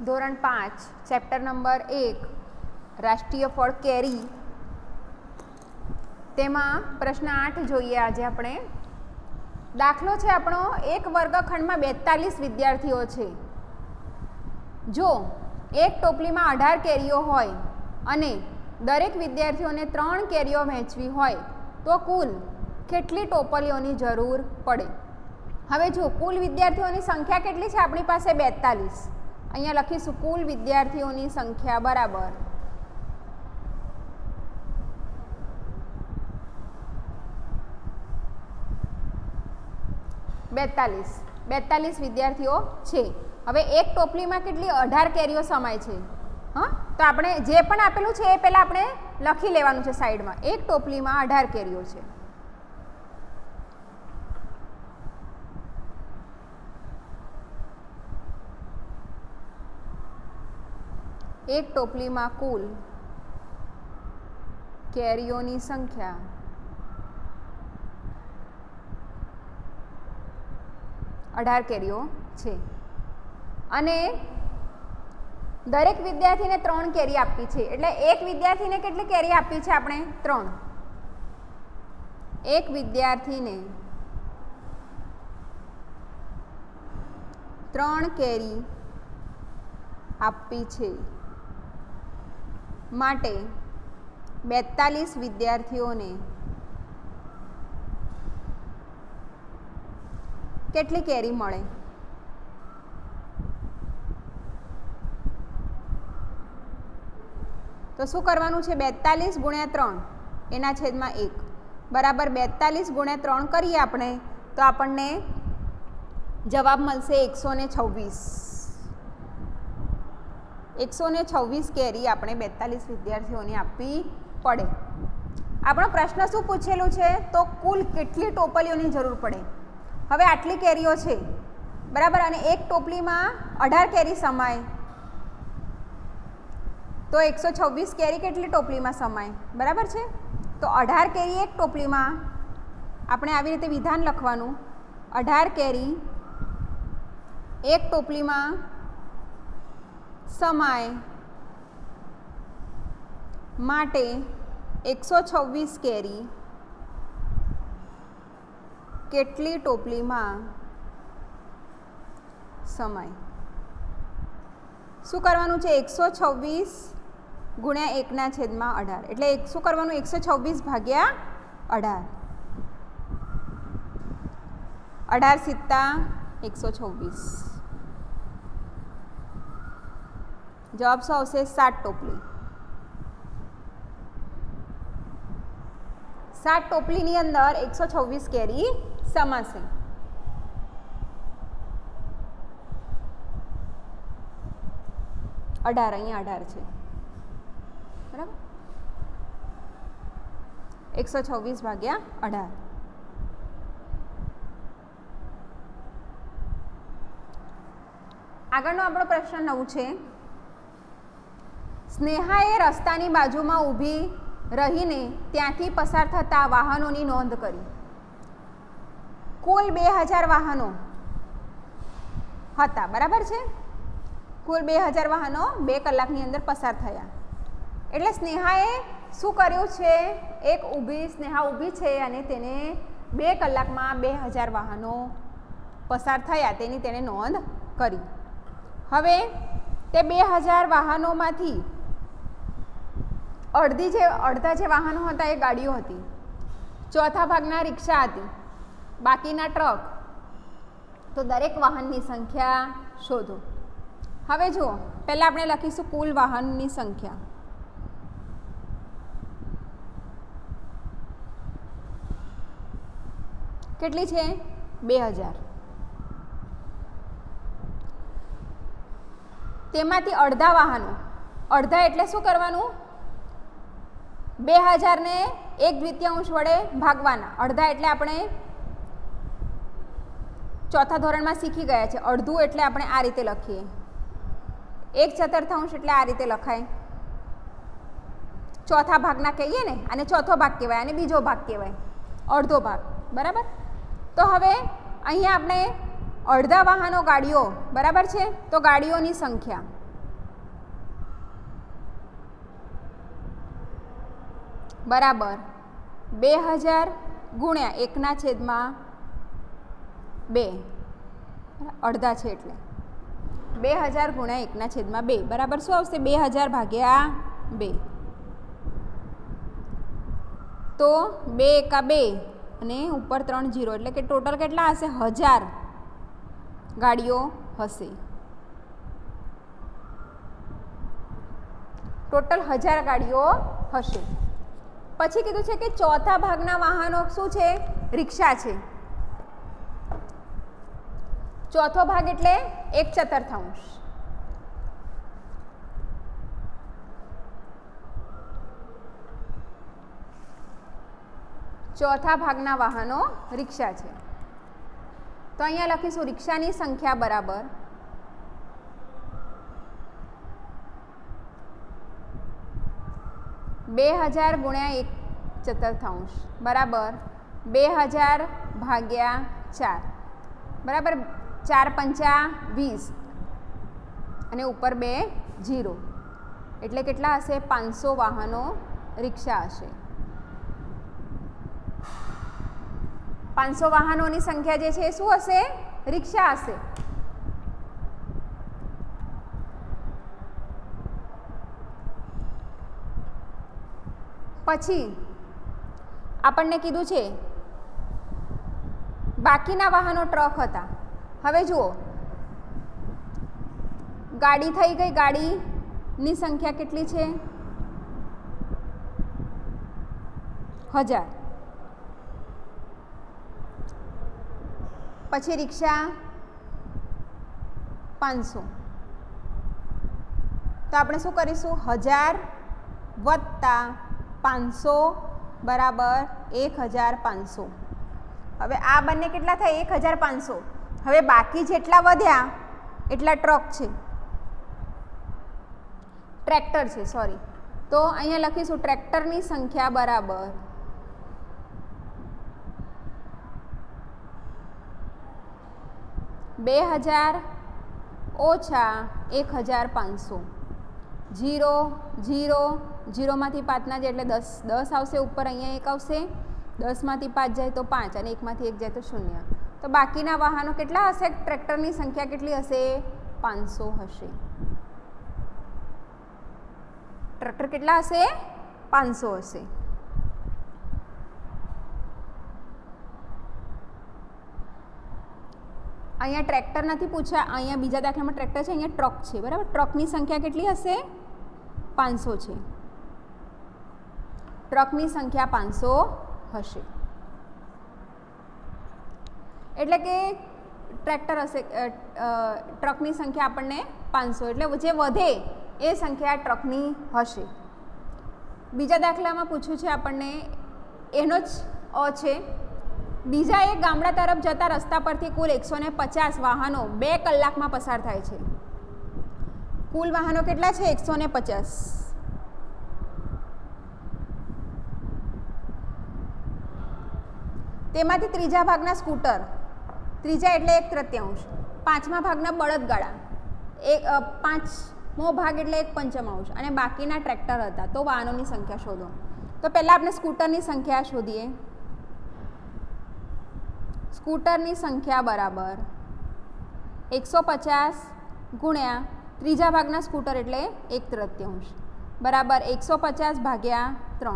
ધોરણ 5 chapter number 1 રાષ્ટ્રીય ફળ કેરી, તેમાં પ્રશ્ન 8 જોઈએ આજે આપણે. દાખલો છે આપણો, એક વર્ગખંડમાં 42 વિદ્યાર્થીઓ છે. જો એક ટોપલીમાં 18 કેરીઓ હોય અને દરેક વિદ્યાર્થીઓને 3 કેરીઓ વહેંચવી હોય તો કુલ કેટલી ટોપલીઓની જરૂર પડે? હવે જો કુલ વિદ્યાર્થીઓની સંખ્યા કેટલી છે આપણી પાસે? 42. અહીંયા લખીશું કુલ વિદ્યાર્થીઓની સંખ્યા બરાબર 42 વિદ્યાર્થીઓ છે. હવે એક ટોપલીમાં કેટલી? 18 કેરીઓ સમાય છે. હા, તો આપણે જે પણ આપેલું છે એ પહેલાં આપણે લખી લેવાનું છે સાઈડમાં. એક ટોપલીમાં 18 કેરીઓ છે. એક ટોપલીમાં કુલ કેરીઓની સંખ્યા 18 કેરીઓ છે અને દરેક વિદ્યાર્થીને 3 કેરી આપી છે. એટલે એક વિદ્યાર્થીને કેટલી કેરી આપી છે આપણે? 3. એક વિદ્યાર્થીને 3 કેરી આપી છે માટે 42 વિદ્યાર્થીઓને કેટલી કેરી મળે? તો શું કરવાનું છે? 42 ગુણ્યા 3 એના છેદમાં 1 બરાબર 42 ગુણ્યા 3 કરીએ આપણે તો આપણને જવાબ મળશે 126. 126 કેરી આપણે 42 વિદ્યાર્થીઓને આપવી પડે. આપણો પ્રશ્ન શું પૂછેલું છે? તો કુલ કેટલી ટોપલીઓની જરૂર પડે. હવે આટલી કેરીઓ છે બરાબર, અને એક ટોપલીમાં 18 કેરી સમાય તો 126 કેરી કેટલી ટોપલીમાં સમાય? બરાબર છે. તો 18 કેરી એક ટોપલીમાં, આપણે આવી રીતે વિધાન લખવાનું, 18 કેરી એક ટોપલીમાં સમાય માટે 126 કેરી કેટલી ટોપલીમાં સમાય? શું કરવાનું છે? 126 ગુણ્યા 1 છેદમાં 18. એટલે શું કરવાનું? 126 ભાગ્યા 18. 18 સિત્તા 126. જવાબ શું આવશે? 7 ટોપલી. 7 ટોપલીની અંદર 126 કેરી સમાશે. અહીંયા 18 છે બરાબર. 126 ભાગ્યા 18. આગળનો આપણો પ્રશ્ન 9 છે. સ્નેહાએ રસ્તાની બાજુમાં ઊભી રહીને ત્યાંથી પસાર થતા વાહનોની નોંધ કરી. કુલ 2000 વાહનો હતા બરાબર છે. કુલ 2000 વાહનો 2 કલાકની અંદર પસાર થયા. એટલે સ્નેહાએ શું કર્યું છે? સ્નેહા ઊભી છે અને તેને 2 કલાકમાં 2000 વાહનો પસાર થયા તેની તેને નોંધ કરી. હવે તે 2000 વાહનોમાંથી અડધા જે વાહનો હતા એ ગાડીઓ હતી, ચોથા ભાગના રિક્ષા હતી, બાકીના ટ્રક. તો દરેક વાહનની સંખ્યા શોધો. હવે જુઓ, પહેલાં આપણે લખીશું કુલ વાહનની સંખ્યા. કેટલી છે? 2000. તેમાંથી અડધા વાહનો, અડધા એટલે શું કરવાનું? 2000 ને 1/2 વડે ભાગવાના. અડધા એટલે આપણે ચોથા ધોરણમાં શીખી ગયા છે. અડધું એટલે આપણે આ રીતે લખીએ. 1/4 એટલે આ રીતે લખાય. ચોથા ભાગના કહીએ ને, આને ચોથો ભાગ કહેવાય અને બીજો ભાગ કહેવાય અડધો ભાગ બરાબર. તો હવે અહીંયા આપણે અડધા વાહનો ગાડીઓ બરાબર છે. તો ગાડીઓની સંખ્યા બરાબર 2000 ગુણ્યા 1/2 અડધા છે એટલે 2000 ગુણ્યા 1/2 બરાબર શું આવશે 2000 ભાગ્યા 2 તો 2 એકા 2 અને ઉપર 3 0 એટલે કે ટોટલ કેટલા હશે 1000 ગાડીઓ હશે ટોટલ 1000 ગાડીઓ હશે પછી કીધું છે કે ચોથા ભાગના વાહનો શું છે રિક્ષા છે ચોથો ભાગ એટલે 1/4 ચોથા ભાગના વાહનો રિક્ષા છે તો અહીંયા લખીશું રિક્ષાની સંખ્યા બરાબર 2000 ગુણ્યા 1/4 બરાબર 2000 ભાગ્યા 4 બરાબર 4 પંચા 20 અને ઉપર 2 0 એટલે કેટલા હશે 500 વાહનો રિક્ષા હશે 500 વાહનોની સંખ્યા જે છે એ શું હશે રિક્ષા હશે પછી આપણને કીધું છે બાકીના વાહનો ટ્રક હતા હવે જુઓ ગાડી થઈ ગઈ ગાડીની સંખ્યા કેટલી છે 1000 પછી રિક્ષા 500 તો આપણે શું કરીશું 1000 વત્તા 500 બરાબર 1500 હવે આ બંને કેટલા થાય 1500 હવે બાકી જેટલા વધ્યા એટલા ટ્રક છે ટ્રેક્ટર છે સોરી તો અહીંયા લખીશું ટ્રેક્ટરની સંખ્યા બરાબર 2000 ઓછા 1500 0 0 0 માંથી 5 ના જાય એટલે 10 10 આવશે ઉપર અહીંયા 1 આવશે 10 માંથી 5 જાય તો 5 અને 1 માંથી 1 જાય તો 0 તો બાકીના વાહનો કેટલા હશે ટ્રેક્ટરની સંખ્યા કેટલી હશે 500 હશે ટ્રેક્ટર કેટલા હશે 500 હશે અહીંયા ટ્રેક્ટર નથી પૂછ્યા અહીંયા બીજા દાખલામાં ટ્રેક્ટર છે અહીંયા ટ્રક છે બરાબર ટ્રકની સંખ્યા કેટલી હશે 500 છે ટ્રકની સંખ્યા 500 હશે એટલે કે ટ્રેક્ટર હશે ટ્રકની સંખ્યા આપણને 500 એટલે જે વધે એ સંખ્યા ટ્રકની હશે બીજા દાખલામાં પૂછ્યું છે આપણને એનો જ અ છે બીજા એક ગામડા તરફ જતા રસ્તા પરથી કુલ 150 વાહનો 2 કલાકમાં પસાર થાય છે કુલ વાહનો કેટલા છે 150 તેમાંથી ત્રીજા ભાગના સ્કૂટર ત્રીજા એટલે 1/3 પાંચમા ભાગના બળદગાડા પાંચમો ભાગ એટલે 1/5 અને બાકીના ટ્રેક્ટર હતા તો વાહનોની સંખ્યા શોધો તો પહેલાં આપણે સ્કૂટરની સંખ્યા શોધીએ સ્કૂટરની સંખ્યા બરાબર 150 ગુણ્યા ત્રીજા ભાગના સ્કૂટર એટલે 1/3 બરાબર 150 ભાગ્યા 3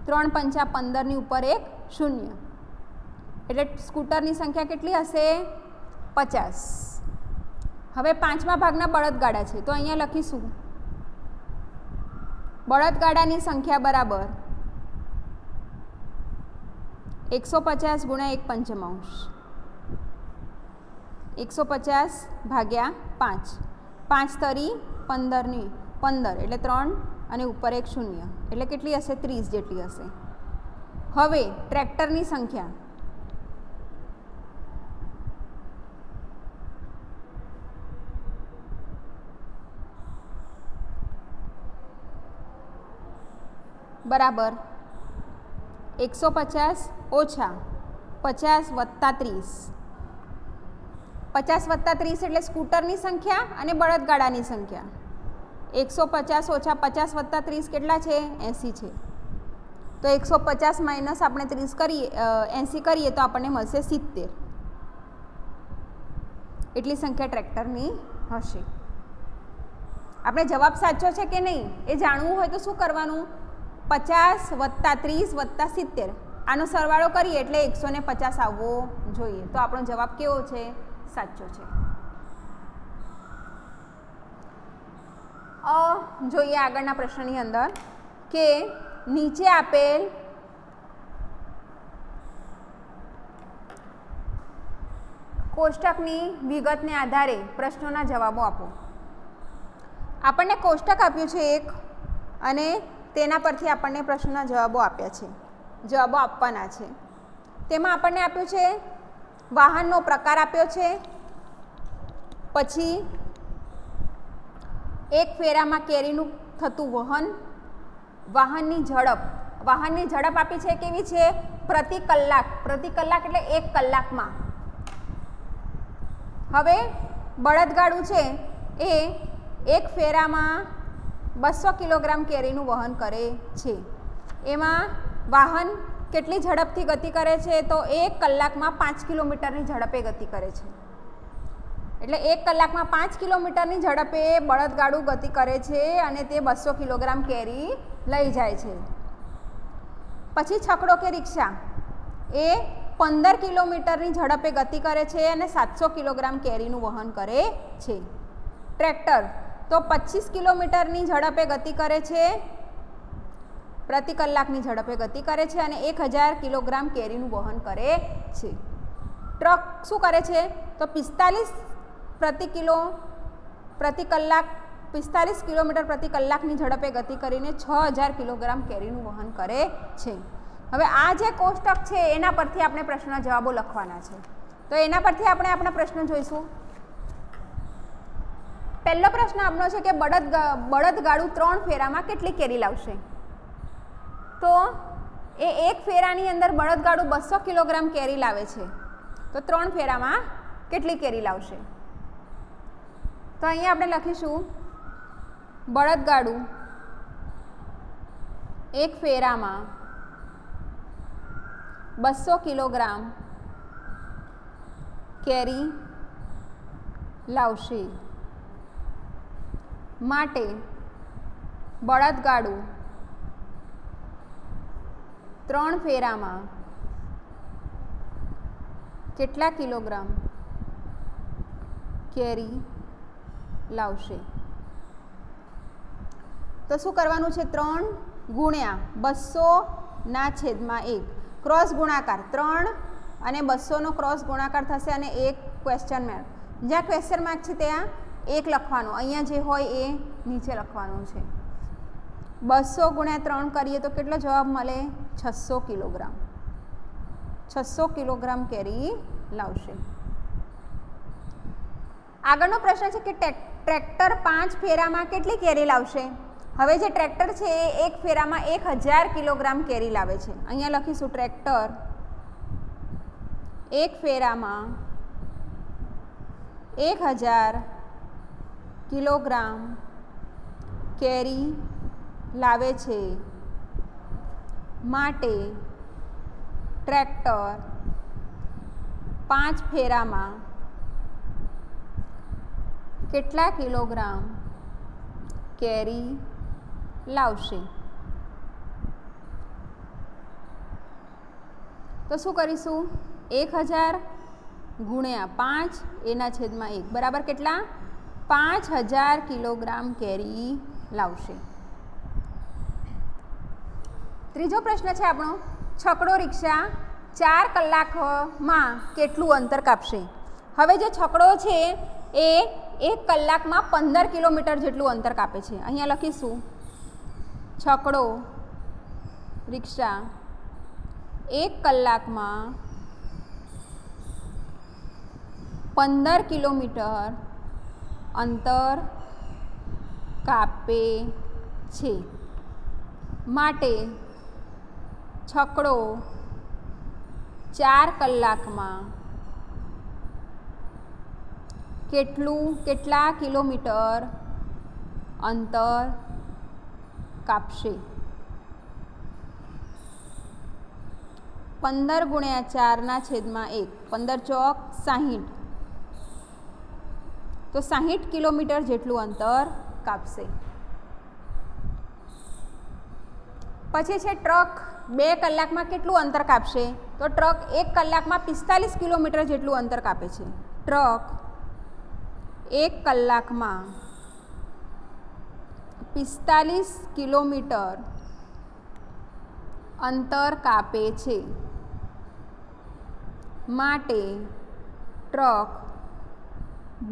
3 પંચા 15 ની ઉપર 1 0 એટલે સ્કૂટરની સંખ્યા કેટલી હશે 50 હવે પાંચમા ભાગના બળદગાડા છે તો અહીંયા લખીશું બળદગાડાની સંખ્યા બરાબર 150 ગુણ્યા 1/5 150 ભાગ્યા 5 5 તરી 15 ની 15 એટલે 3 અને ઉપર 1 0 એટલે કેટલી હશે 30 જેટલી હશે હવે ટ્રેક્ટરની સંખ્યા બરાબર 150 ઓછા 50 વત્તા 30 50 વત્તા 30 એટલે સ્કૂટરની સંખ્યા અને બળદગાડાની સંખ્યા 150 ઓછા 50 વત્તા 30 કેટલા છે 80 છે તો 150 માઇનસ આપણે 30 કરીએ 80 કરીએ તો આપણને મળશે 70. એટલી સંખ્યા ટ્રેક્ટરની હશે. આપણે જવાબ સાચો છે કે નહીં એ જાણવું હોય તો શું કરવાનું? 50 વત્તા 30 વત્તા 70 આનો સરવાળો કરીએ એટલે 150 આવવો જોઈએ. તો આપણો જવાબ કેવો છે? સાચો છે. જોઈએ આગળના પ્રશ્નની અંદર કે નીચે આપેલ કોષ્ટકની વિગતને આધારે પ્રશ્નોના જવાબો આપો. આપણને કોષ્ટક આપ્યું છે એક અને તેના પરથી આપણને પ્રશ્નના જવાબો આપ્યા છે, જવાબો આપવાના છે. તેમાં આપણને આપ્યું છે વાહનનો પ્રકાર આપ્યો છે, પછી એક ફેરામાં કેરીનું થતું વહન, વાહનની ઝડપ આપી છે કેવી છે? પ્રતિ કલાક એટલે 1 કલાકમાં. હવે બળદગાડું છે એ એક ફેરામાં 200 કિલોગ્રામ કેરીનું વહન કરે છે. એમાં વાહન કેટલી ઝડપથી ગતિ કરે છે? તો 1 કલાકમાં 5 કિલોમીટરની ઝડપે ગતિ કરે છે. એટલે 1 કલાકમાં 5 કિલોમીટરની ઝડપે બળદગાડું ગતિ કરે છે અને તે 200 કિલોગ્રામ કેરી લઈ જાય છે. પછી છકડો કે રિક્ષા એ 15 કિલોમીટરની ઝડપે ગતિ કરે છે અને 700 કિલોગ્રામ કેરીનું વહન કરે છે. ટ્રેક્ટર તો 25 કિલોમીટરની ઝડપે ગતિ કરે છે, પ્રતિ કલાકની ઝડપે ગતિ કરે છે અને 1000 કિલોગ્રામ કેરીનું વહન કરે છે. ટ્રક શું કરે છે? તો 45 કિલોમીટર પ્રતિ કલાકની ઝડપે ગતિ કરીને 6000 કિલોગ્રામ કેરીનું વહન કરે છે. હવે આ જે કોષ્ટક છે એના પરથી આપણે પ્રશ્નના જવાબો લખવાના છે. તો એના પરથી આપણે આપણા પ્રશ્ન જોઈશું. પહેલો પ્રશ્ન આપણો છે કે બળદગાડું 3 ફેરામાં કેટલી કેરી લાવશે? તો એ એક ફેરાની અંદર બળદગાડું 200 કિલોગ્રામ કેરી લાવે છે, તો 3 ફેરામાં કેટલી કેરી લાવશે? તો અહીંયા આપણે લખીશું બળદગાડું એક ફેરામાં 200 કિલોગ્રામ કેરી લાવશે, માટે બળદગાડું 3 ફેરામાં કેટલા કિલોગ્રામ કેરી લાવશે? તો શું કરવાનું છે? 3 ગુણ્યા 200/1 ક્રોસ ગુણાકાર 3 અને 200નો ક્રોસ ગુણાકાર થશે અને એક ક્વેશ્ચન માર્ક. જ્યાં ક્વેશ્ચન માર્ક છે ત્યાં 1 લખવાનું, અહીંયા જે હોય એ નીચે લખવાનું છે. 200 ગુણ્યા 3 કરીએ તો કેટલો જવાબ મળે? 600 કિલોગ્રામ. 600 કિલોગ્રામ કેરી લાવશે. આગળનો પ્રશ્ન છે કે ટ્રેક્ટર 5 ફેરામાં કેટલી કેરી લાવશે? હવે જે ટ્રેક્ટર છે એ એક ફેરામાં 1000 કિલોગ્રામ કેરી લાવે છે. અહીંયા લખીશું ટ્રેક્ટર એક ફેરામાં 1000 કિલોગ્રામ કેરી લાવે છે, માટે ટ્રેક્ટર 5 ફેરામાં કેટલા કિલોગ્રામ કેરી લાવશે? તો શું કરીશું? 1000 ગુણ્યા 5/1 બરાબર કેટલા? 5000 કિલોગ્રામ કેરી લાવશે. ત્રીજો પ્રશ્ન છે આપણો, છકડો રિક્ષા 4 કલાકમાં કેટલું અંતર કાપશે? હવે જે છકડો છે એ 1 કલાકમાં 15 કિલોમીટર જેટલું અંતર કાપે છે. અહીંયા લખીશું છકડો રિક્ષા 1 કલાકમાં 15 કિલોમીટર અંતર કાપે છે, માટે છકડો 4 કલાકમાં કેટલા કિલોમીટર અંતર કાપશે? 15 ગુણ્યા 4/1, 15 ચોક 60, તો 60 કિલોમીટર જેટલું અંતર કાપશે. પછી છે ટ્રક 2 કલાકમાં કેટલું અંતર કાપશે? તો ટ્રક 1 કલાકમાં 45 કિલોમીટર જેટલું અંતર કાપે છે. ટ્રક 1 કલાકમાં 45 કિલોમીટર અંતર કાપે છે. માટે ટ્રક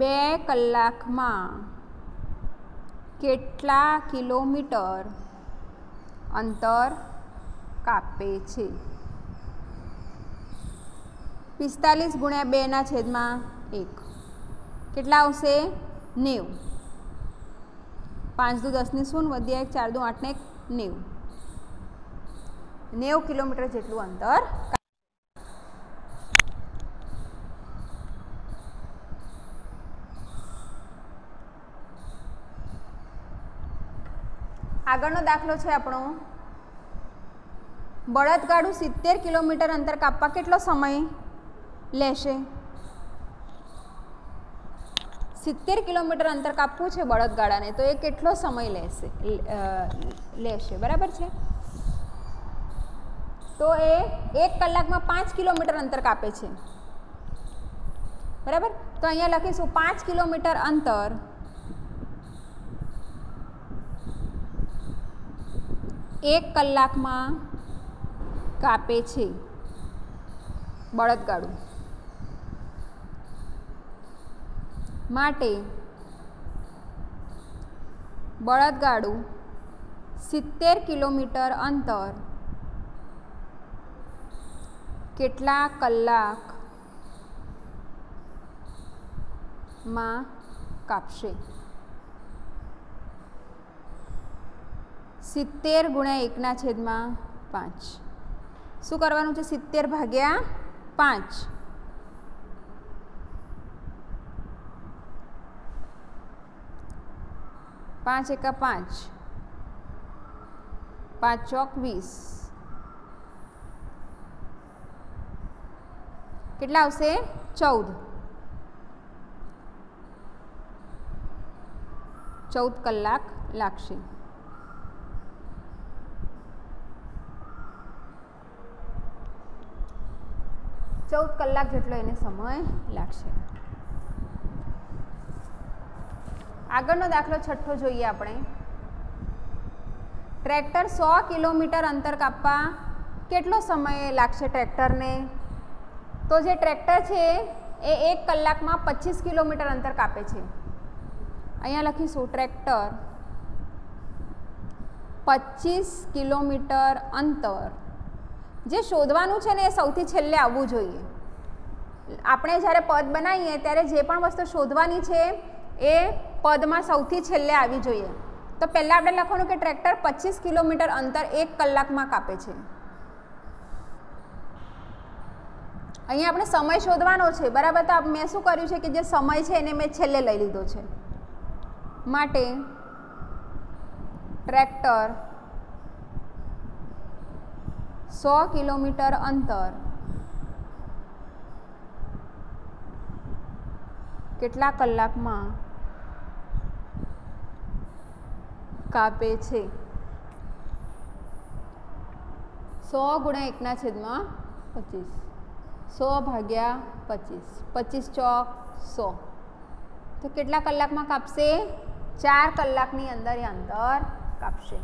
2 કલાકમાં કેટલા કિલોમીટર અંતર કાપે છે? 45 ગુણ્યા 2/1 કેટલા આવશે? 90. 5 દુ 10 0, વધ્યા 1, 4 દુ 8 ને 1, 90 કિલોમીટર જેટલું અંતર. આગળનો દાખલો છે આપણો, બળદગાડું 70 કિલોમીટર અંતર કાપવા કેટલો સમય લેશે? 70 કિલોમીટર અંતર કાપવું છે બળદગાડાને, તો એ કેટલો સમય લેશે? બરાબર છે. તો એ 1 કલાકમાં 5 કિલોમીટર અંતર કાપે છે. બરાબર. તો અહીંયા લખીશું 5 કિલોમીટર અંતર 1 કલાકમાં કાપે છે બળદગાડું. માટે બળદગાડું 70 કિલોમીટર અંતર કેટલા કલાકમાં કાપશે? 70 ગુણ્યા 1/5. શું કરવાનું છે? 70 ભાગ્યા 5. 5 એકા 5, 5 ચોક 20. કેટલા આવશે? 14. 14 કલાક લાગશે. કલાક જેટલો એને સમય લાગશે. આગળનો દાખલો છઠ્ઠો જોઈએ આપણે. ટ્રેક્ટર 100 કિલોમીટર અંતર કાપવા કેટલો સમય લાગશે ટ્રેક્ટરને? તો જે ટ્રેક્ટર છે એ 1 કલાકમાં 25 કિલોમીટર અંતર કાપે છે. અહીંયા લખીશું ટ્રેક્ટર 25 કિલોમીટર અંતર. જે શોધવાનું છે ને એ સૌથી છેલ્લે આવવું જોઈએ. આપણે જ્યારે પદ બનાવીએ ત્યારે જે પણ વસ્તુ શોધવાની છે એ પદમાં સૌથી છેલ્લે આવી જોઈએ. તો પહેલાં આપણે લખવાનું કે ટ્રેક્ટર 25 કિલોમીટર અંતર 1 કલાકમાં કાપે છે. અહીંયા આપણે સમય શોધવાનો છે. બરાબર. તો મેં શું કર્યું છે કે જે સમય છે એને મેં છેલ્લે લઈ લીધો છે. માટે ટ્રેક્ટર 100 કિલોમીટર અંતર કેટલા કલાકમાં કાપે છે? 100 ગુણ્યા 1/25. 100 ભાગ્યા 25. 25 ચોક 100. તો કેટલા કલાકમાં કાપશે? 4 કલાકની અંદર એ અંતર કાપશે.